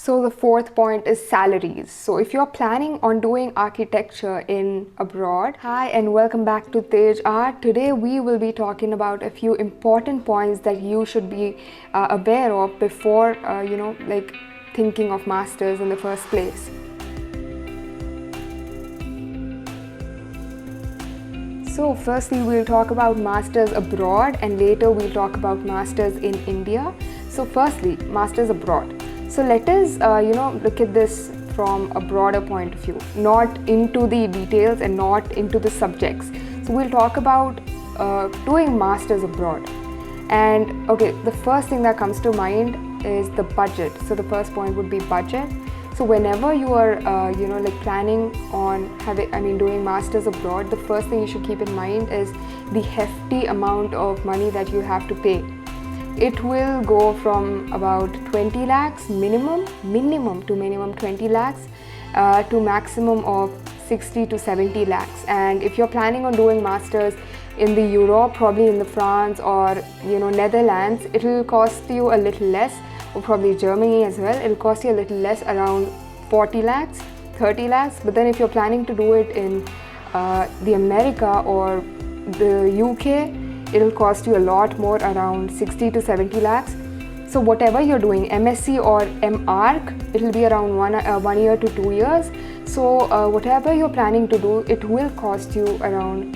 So the fourth point is salaries. So if you're planning on doing architecture in abroad, hi and welcome back to Tej Art. Today we will be talking about a few important points that you should be aware of before thinking of masters in the first place. So firstly we'll talk about masters abroad and later we'll talk about masters in India. So firstly, masters abroad. So let us look at this from a broader point of view, not into the details and not into the subjects. So we'll talk about doing masters abroad. And okay, the first thing that comes to mind is the budget. So the first point would be budget. So whenever you are planning on doing masters abroad, the first thing you should keep in mind is the hefty amount of money that you have to pay. It will go from about 20 lakhs minimum to minimum 20 lakhs to maximum of 60 to 70 lakhs. And if you're planning on doing masters in the Europe, probably in the France or Netherlands, it will cost you a little less, or probably Germany as well. It will cost you a little less, around 40 lakhs, 30 lakhs. But then if you're planning to do it in the America or the UK, it'll cost you a lot more, around 60 to 70 lakhs. So whatever you're doing, MSc or MArch, it'll be around 1 year to 2 years. So whatever you're planning to do, it will cost you around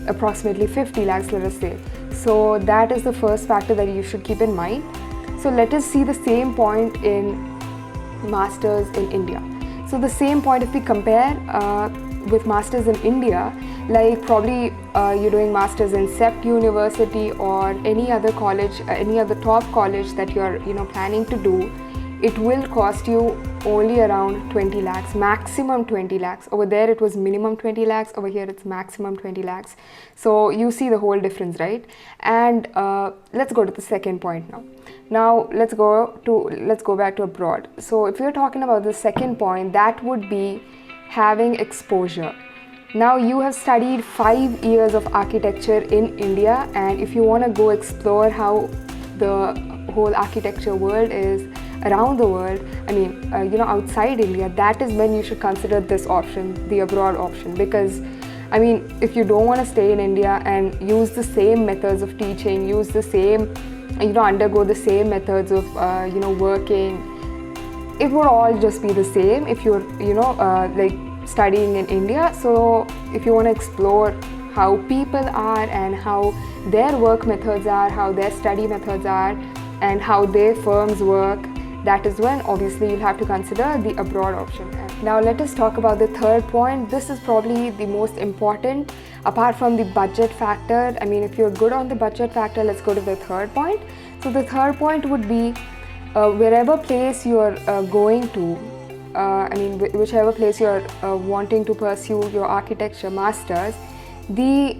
approximately 50 lakhs, let us say. So that is the first factor that you should keep in mind. So let us see the same point in masters in India. So the same point, if we compare with masters in India, like probably you're doing masters in CEPT University or any other college, any other top college that you're planning to do, it will cost you only around 20 lakhs, maximum 20 lakhs. Over there it was minimum 20 lakhs, over here it's maximum 20 lakhs. So you see the whole difference, right? And let's go to the second point now. Now let's go back to abroad. So if you're talking about the second point, that would be having exposure. Now you have studied 5 years of architecture in India, and if you want to go explore how the whole architecture world is around the world, outside India, that is when you should consider this option, the abroad option. Because if you don't want to stay in India and use the same methods of teaching, use the same, undergo the same methods of working, it would all just be the same if you're studying in India. So if you want to explore how people are and how their work methods are, how their study methods are, and how their firms work, that is when obviously you'll have to consider the abroad option. Now let us talk about the third point. This is probably the most important apart from the budget factor. If you're good on the budget factor, let's go to the third point. So the third point would be wherever place you're going to, whichever place you're wanting to pursue your architecture masters, the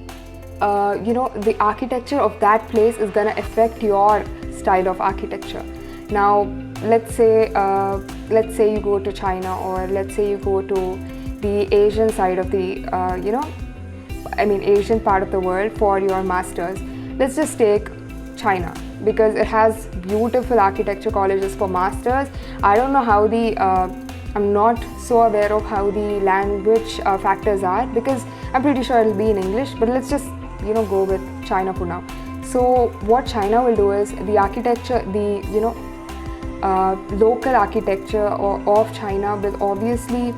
architecture of that place is going to affect your style of architecture. Now let's say you go to China, or let's say you go to the Asian side of the Asian part of the world for your masters. Let's just take China, because it has beautiful architecture colleges for masters. I don't know how I'm not so aware of how the language factors are, because I'm pretty sure it'll be in English, but let's just go with China for now. So what China will do is the architecture, local architecture of China will obviously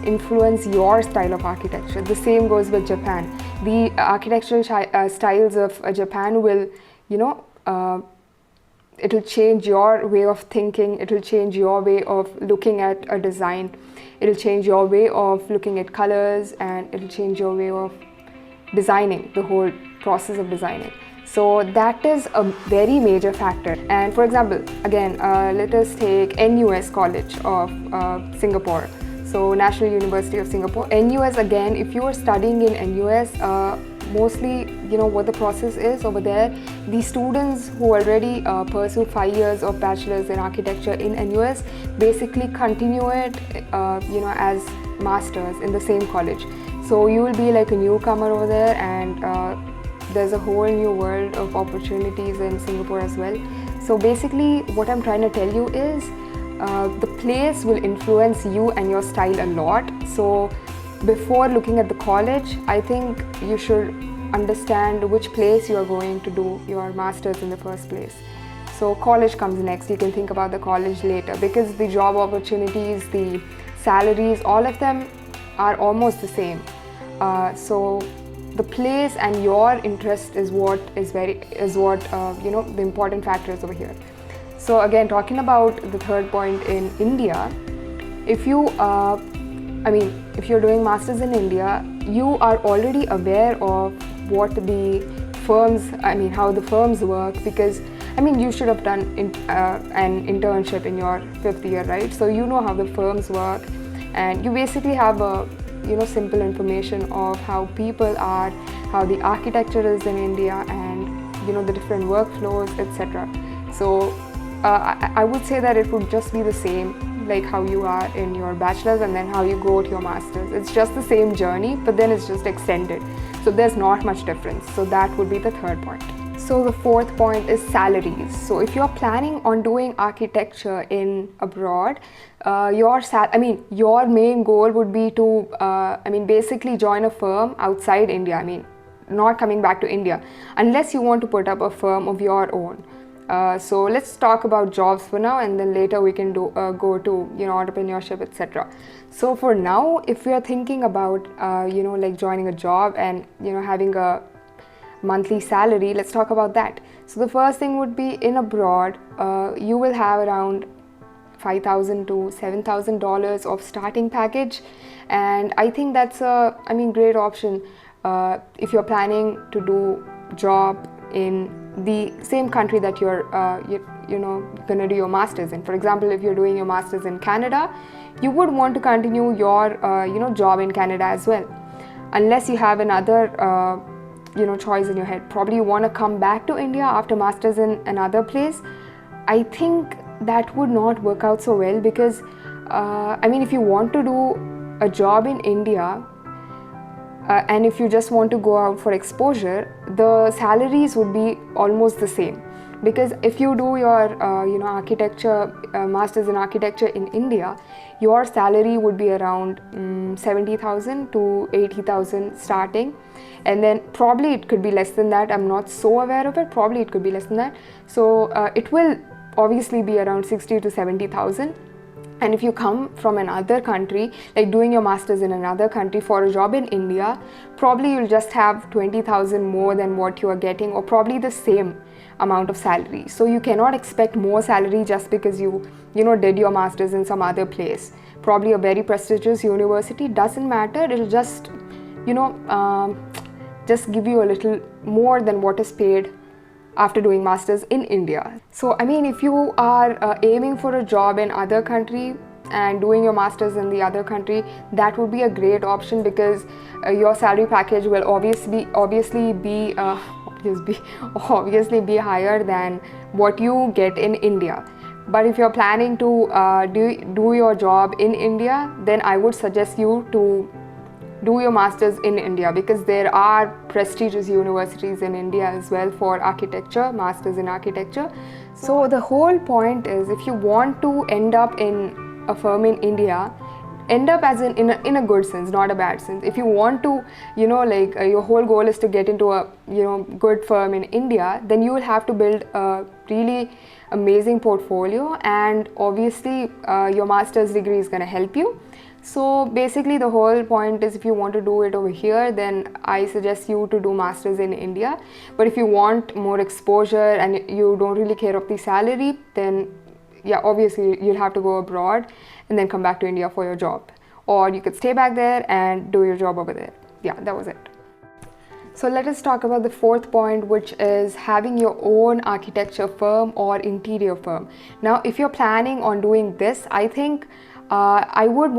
influence your style of architecture. The same goes with Japan. The architectural styles of Japan will it will change your way of thinking, it will change your way of looking at a design, it will change your way of looking at colors, and it will change your way of designing, the whole process of designing. So that is a very major factor. And for example, again, let us take NUS College of Singapore. So National University of Singapore. NUS, again, if you are studying in NUS, mostly what the process is over there, the students who already pursue 5 years of bachelor's in architecture in NUS basically continue it as masters in the same college. So you will be like a newcomer over there, and there's a whole new world of opportunities in Singapore as well. So basically what I'm trying to tell you is the place will influence you and your style a lot. So before looking at the college, I think you should understand which place you are going to do your masters in the first place. So college comes next. You can think about the college later, because the job opportunities, the salaries, all of them are almost the same. So the place and your interest is what the important factor is over here. So again, talking about the third point in India, if you if you're doing masters in India, you are already aware of what the firms, how the firms work, because you should have done an internship in your 5th year, right? So you know how the firms work, and you basically have a simple information of how people are, how the architecture is in India, and the different workflows, etc. So I would say that it would just be the same like how you are in your bachelor's and then how you go to your master's. It's just the same journey, but then it's just extended. So there's not much difference. So that would be the third point. So the fourth point is salaries. So if you're planning on doing architecture in abroad, your main goal would be to basically join a firm outside India. Not coming back to India, unless you want to put up a firm of your own. So let's talk about jobs for now, and then later we can go to entrepreneurship, etc. So for now, if we are thinking about like joining a job and having a monthly salary, let's talk about that. So the first thing would be, in abroad, you will have around $5,000 to $7,000 of starting package, and I think that's a great option if you're planning to do job in the same country that you're gonna do your masters in. For example, if you're doing your masters in Canada, you would want to continue your job in Canada as well, unless you have another choice in your head. Probably you want to come back to India after masters in another place. I think that would not work out so well, because if you want to do a job in India, and if you just want to go out for exposure, the salaries would be almost the same. Because if you do your architecture masters in architecture in India, your salary would be around 70,000 to 80,000 starting, and then probably it could be less than that. I'm not so aware of it. Probably it could be less than that. So it will obviously be around 60 to 70,000. And if you come from another country, like doing your masters in another country for a job in India, probably you'll just have 20,000 more than what you are getting, or probably the same amount of salary. So you cannot expect more salary just because you did your masters in some other place. Probably a very prestigious university, doesn't matter. It'll just just give you a little more than what is paid after doing masters in India. So if you are aiming for a job in other country and doing your masters in the other country, that would be a great option, because your salary package will obviously be higher than what you get in India. But if you're planning to do your job in India, then I would suggest you to do your masters in India, because there are prestigious universities in India as well for architecture, masters in architecture. So the whole point is, if you want to end up in a firm in India, end up as in a good sense, not a bad sense. If you want to your whole goal is to get into a good firm in India, then you will have to build a really amazing portfolio, and obviously your master's degree is going to help you. So basically the whole point is, if you want to do it over here, then I suggest you to do masters in India. But if you want more exposure and you don't really care of the salary, then yeah, obviously you'll have to go abroad and then come back to India for your job. Or you could stay back there and do your job over there. Yeah, that was it. So let us talk about the fourth point, which is having your own architecture firm or interior firm. Now, if you're planning on doing this, I think I would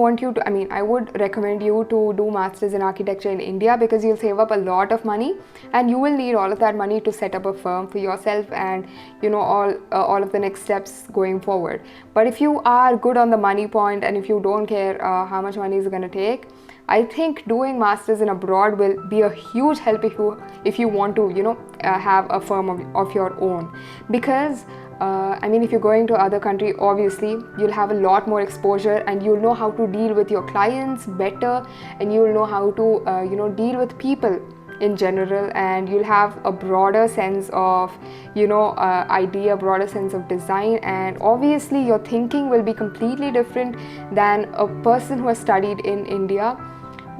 recommend you to do masters in architecture in India, because you'll save up a lot of money, and you will need all of that money to set up a firm for yourself and all of the next steps going forward. But if you are good on the money point, and if you don't care how much money is going to take, I think doing masters in abroad will be a huge help if you want to have a firm of your own, because I mean, if you're going to other country, obviously you'll have a lot more exposure, and you'll know how to deal with your clients better, and you'll know how to deal with people in general, and you'll have a broader sense of idea, broader sense of design, and obviously your thinking will be completely different than a person who has studied in India,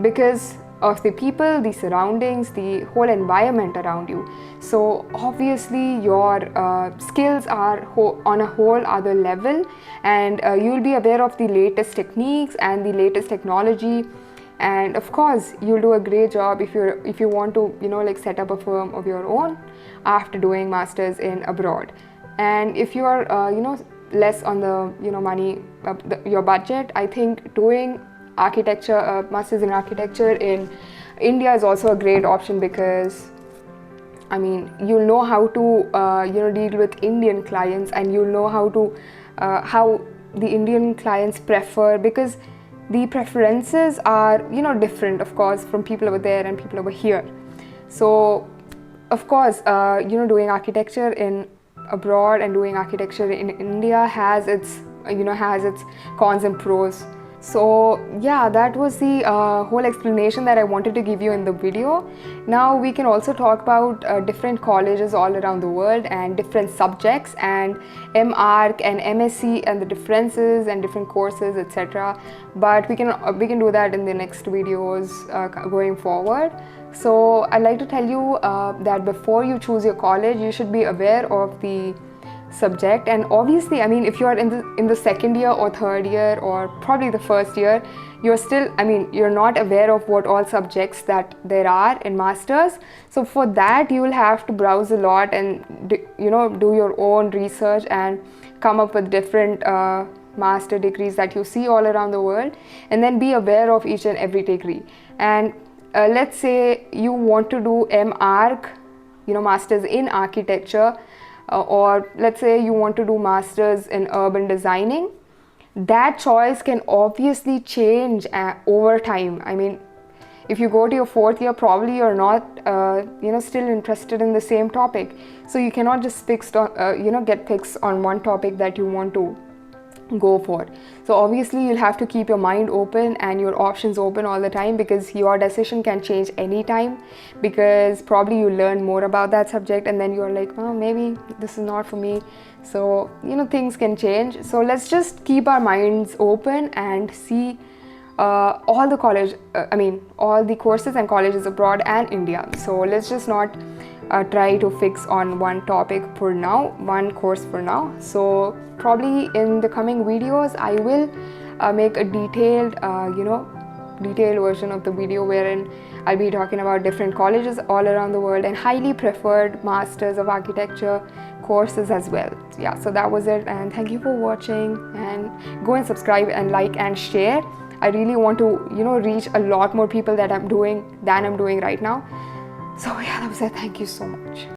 because of the people, the surroundings, the whole environment around you. So obviously your skills are on a whole other level, and you'll be aware of the latest techniques and the latest technology. And of course you'll do a great job if you want to set up a firm of your own after doing masters in abroad. And if you are less on the money, your budget, I think doing architecture, masters in architecture in India is also a great option, because I mean, you'll know how to deal with Indian clients, and you'll know how the Indian clients prefer, because the preferences are different, of course, from people over there and people over here. So of course doing architecture in abroad and doing architecture in India has its cons and pros. So yeah, that was the whole explanation that I wanted to give you in the video. Now we can also talk about different colleges all around the world and different subjects, and MArch and MSc and the differences and different courses, etc. But we can do that in the next videos going forward. So I'd like to tell you that before you choose your college, you should be aware of the subject. And obviously, I mean, if you are in the second year or third year or probably the first year, you're not aware of what all subjects that there are in masters. So for that, you will have to browse a lot and do your own research and come up with different master degrees that you see all around the world, and then be aware of each and every degree. And let's say you want to do MArch, masters in architecture, or let's say you want to do masters in urban designing. That choice can obviously change over time. I mean, if you go to your fourth year, probably you're not still interested in the same topic, so you cannot just get fixed on one topic that you want to go for. So obviously you'll have to keep your mind open and your options open all the time, because your decision can change anytime, because probably you learn more about that subject and then you're like, oh, maybe this is not for me. So things can change. So let's just keep our minds open and see all the courses and colleges abroad and India. So let's just not try to fix on one topic for now, one course for now. So probably in the coming videos I will make a detailed version of the video wherein I'll be talking about different colleges all around the world and highly preferred masters of architecture courses as well. Yeah, so that was it, and thank you for watching, and go and subscribe and like and share. I really want to reach a lot more people than I'm doing right now. So yeah, that was it. Thank you so much.